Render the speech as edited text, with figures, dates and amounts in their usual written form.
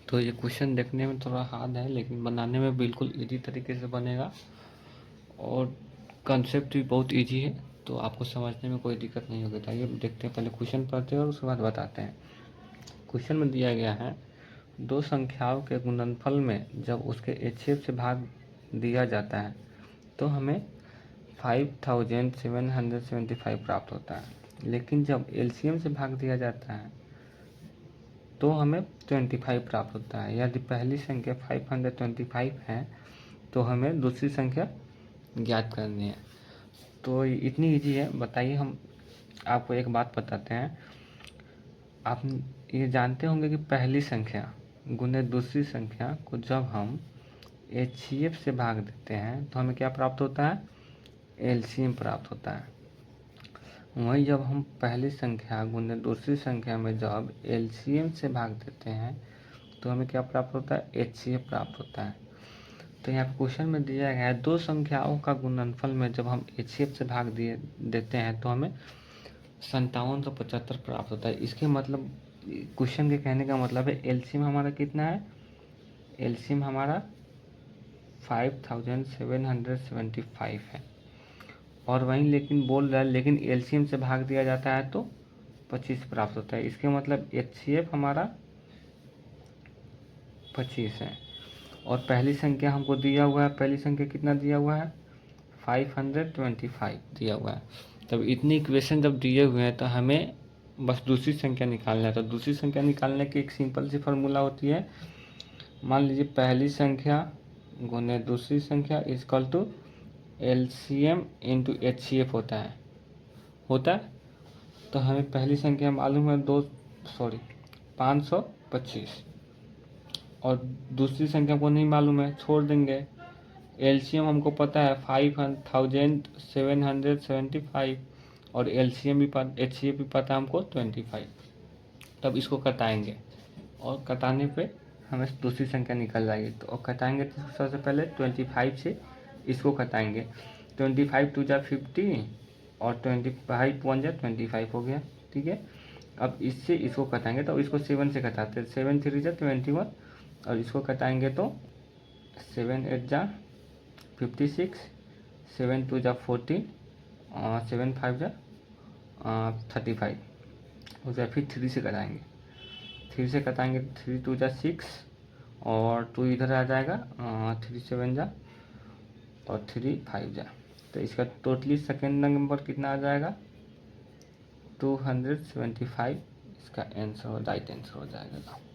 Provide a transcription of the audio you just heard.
तो ये क्वेश्चन देखने में थोड़ा हार्ड है, लेकिन बनाने में बिल्कुल इजी तरीके से बनेगा और कंसेप्ट भी बहुत इजी है, तो आपको समझने में कोई दिक्कत नहीं होगी। आइए देखते हैं, पहले क्वेश्चन पढ़ते हैं और उसके बाद बताते हैं। क्वेश्चन में दिया गया है, दो संख्याओं के गुणनफल में जब उसके HCF से भाग दिया जाता है तो हमें 5775 प्राप्त होता है, लेकिन जब LCM से भाग दिया जाता है तो हमें 25 प्राप्त होता है। यदि पहली संख्या 525 है तो हमें दूसरी संख्या ज्ञात करनी है। तो इतनी इजी है। बताइए, हम आपको एक बात बताते हैं। आप ये जानते होंगे कि पहली संख्या गुने दूसरी संख्या को जब हम HCF से भाग देते हैं तो हमें क्या प्राप्त होता है? LCM प्राप्त होता है। वहीं जब हम पहली संख्या गुने दूसरी संख्या में जब LCM से भाग देते हैं तो हमें क्या प्राप्त होता है? HCF प्राप्त होता है। तो यहाँ पे क्वेश्चन में दिया गया है, दो संख्याओं का गुणनफल में जब हम HCF से भाग देते हैं तो हमें 5775 प्राप्त होता है। इसके मतलब, क्वेश्चन के कहने का मतलब है LCM हमारा कितना है? LCM हमारा 5775 है। और वहीं लेकिन बोल रहा है, लेकिन LCM से भाग दिया जाता है तो 25 प्राप्त होता है। इसके मतलब HCF हमारा 25 है। और पहली संख्या हमको दिया हुआ है, पहली संख्या कितना दिया हुआ है? 525 दिया हुआ है। तब इतनी इक्वेशन जब दिए हुए हैं तो हमें बस दूसरी संख्या निकालना है। तो दूसरी संख्या निकालने की एक सिंपल सी फार्मूला होती है। मान लीजिए पहली संख्या गुने दूसरी संख्या equal to LCM into HCF होता है। तो हमें पहली संख्या मालूम है 525 और दूसरी संख्या को नहीं मालूम है, छोड़ देंगे। LCM हमको पता है 5775 और LCM भी HCF भी पता है हमको 25। तब इसको कटाएंगे और कटाने पे हमें दूसरी संख्या निकल जाएगी। तो कटाएंगे तो सबसे पहले 25 से इसको कटाएंगे। 25 टू जा 50 और 25 1 जा 25 हो गया, ठीक है। अब इससे इसको कटाएंगे तो इसको 7 से कटाते हैं। 7 3 जा 21 और इसको कटाएंगे तो 7 8 जा 56, 7 2 जा 14, 7 5 जा 35 हो जाए। फिर 3 से कटाएंगे, 3 से कटाएंगे 3 2 जा 6 और 2 इधर आ जाएगा, 3 7 जा और 3 5 जा। तो इसका टोटली सेकेंड नंबर कितना आ जाएगा? 275 इसका आंसर, राइट आंसर हो जाएगा।